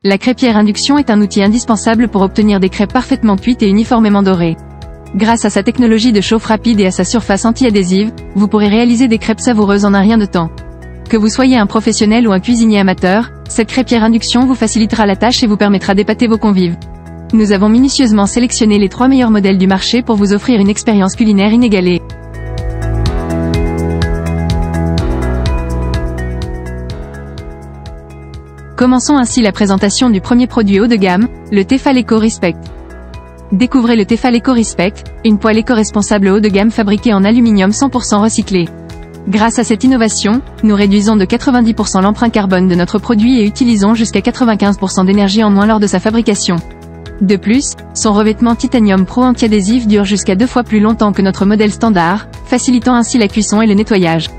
La crêpière induction est un outil indispensable pour obtenir des crêpes parfaitement cuites et uniformément dorées. Grâce à sa technologie de chauffe rapide et à sa surface anti-adhésive, vous pourrez réaliser des crêpes savoureuses en un rien de temps. Que vous soyez un professionnel ou un cuisinier amateur, cette crêpière induction vous facilitera la tâche et vous permettra d'épater vos convives. Nous avons minutieusement sélectionné les 3 meilleurs modèles du marché pour vous offrir une expérience culinaire inégalée. Commençons ainsi la présentation du premier produit haut de gamme, le Tefal Eco-Respect. Découvrez le Tefal Eco-Respect, une poêle éco-responsable haut de gamme fabriquée en aluminium 100% recyclé. Grâce à cette innovation, nous réduisons de 90% l'empreinte carbone de notre produit et utilisons jusqu'à 95% d'énergie en moins lors de sa fabrication. De plus, son revêtement titanium pro anti-adhésif dure jusqu'à 2 fois plus longtemps que notre modèle standard, facilitant ainsi la cuisson et le nettoyage.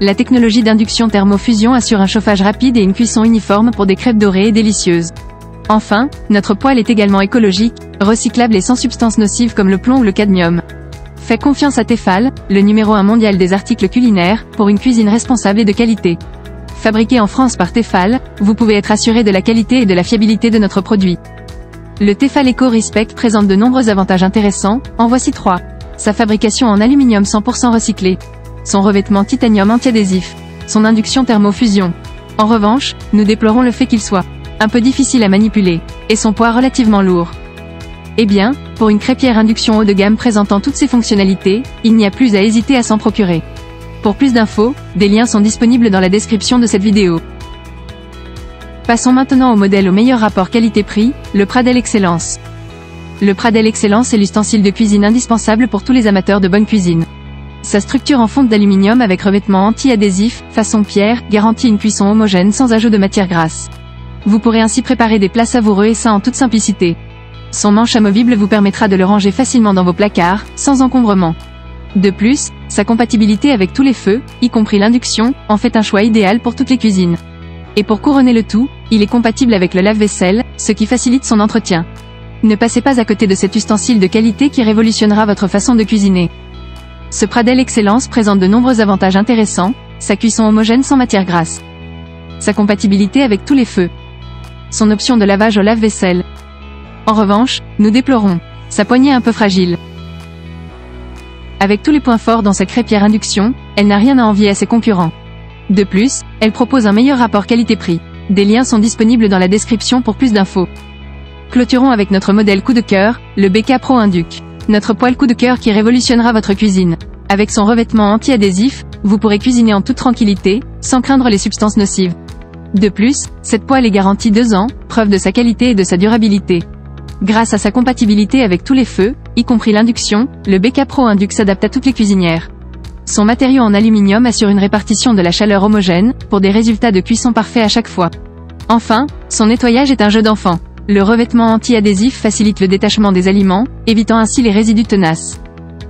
La technologie d'induction thermofusion assure un chauffage rapide et une cuisson uniforme pour des crêpes dorées et délicieuses. Enfin, notre poêle est également écologique, recyclable et sans substances nocives comme le plomb ou le cadmium. Faites confiance à Tefal, le numéro 1 mondial des articles culinaires, pour une cuisine responsable et de qualité. Fabriqué en France par Tefal, vous pouvez être assuré de la qualité et de la fiabilité de notre produit. Le Tefal Eco-Respect présente de nombreux avantages intéressants, en voici 3. Sa fabrication en aluminium 100% recyclé. Son revêtement titanium anti-adhésif. Son induction thermofusion. En revanche, nous déplorons le fait qu'il soit un peu difficile à manipuler, et son poids relativement lourd. Eh bien, pour une crêpière induction haut de gamme présentant toutes ces fonctionnalités, il n'y a plus à hésiter à s'en procurer. Pour plus d'infos, des liens sont disponibles dans la description de cette vidéo. Passons maintenant au modèle au meilleur rapport qualité-prix, le Pradel Excellence. Le Pradel Excellence est l'ustensile de cuisine indispensable pour tous les amateurs de bonne cuisine. Sa structure en fonte d'aluminium avec revêtement anti-adhésif, façon pierre, garantit une cuisson homogène sans ajout de matière grasse. Vous pourrez ainsi préparer des plats savoureux et sains en toute simplicité. Son manche amovible vous permettra de le ranger facilement dans vos placards, sans encombrement. De plus, sa compatibilité avec tous les feux, y compris l'induction, en fait un choix idéal pour toutes les cuisines. Et pour couronner le tout, il est compatible avec le lave-vaisselle, ce qui facilite son entretien. Ne passez pas à côté de cet ustensile de qualité qui révolutionnera votre façon de cuisiner. Ce Pradel Excellence présente de nombreux avantages intéressants, sa cuisson homogène sans matière grasse, sa compatibilité avec tous les feux, son option de lavage au lave-vaisselle. En revanche, nous déplorons sa poignée un peu fragile. Avec tous les points forts dans sa crêpière induction, elle n'a rien à envier à ses concurrents. De plus, elle propose un meilleur rapport qualité-prix. Des liens sont disponibles dans la description pour plus d'infos. Clôturons avec notre modèle coup de cœur, le BK Pro Induc. Notre poêle coup de cœur qui révolutionnera votre cuisine. Avec son revêtement anti-adhésif, vous pourrez cuisiner en toute tranquillité, sans craindre les substances nocives. De plus, cette poêle est garantie 2 ans, preuve de sa qualité et de sa durabilité. Grâce à sa compatibilité avec tous les feux, y compris l'induction, le BK Pro Induc s'adapte à toutes les cuisinières. Son matériau en aluminium assure une répartition de la chaleur homogène, pour des résultats de cuisson parfaits à chaque fois. Enfin, son nettoyage est un jeu d'enfant. Le revêtement anti-adhésif facilite le détachement des aliments, évitant ainsi les résidus tenaces.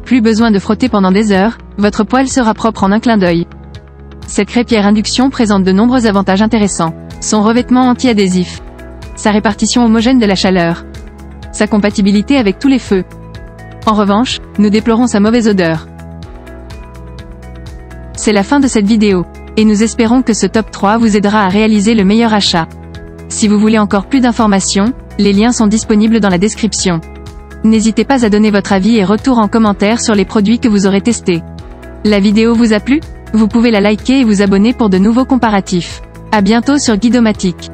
Plus besoin de frotter pendant des heures, votre poêle sera propre en un clin d'œil. Cette crêpière induction présente de nombreux avantages intéressants. Son revêtement anti-adhésif. Sa répartition homogène de la chaleur. Sa compatibilité avec tous les feux. En revanche, nous déplorons sa mauvaise odeur. C'est la fin de cette vidéo. Et nous espérons que ce top 3 vous aidera à réaliser le meilleur achat. Si vous voulez encore plus d'informations, les liens sont disponibles dans la description. N'hésitez pas à donner votre avis et retour en commentaire sur les produits que vous aurez testés. La vidéo vous a plu? Vous pouvez la liker et vous abonner pour de nouveaux comparatifs. À bientôt sur Guidomatic.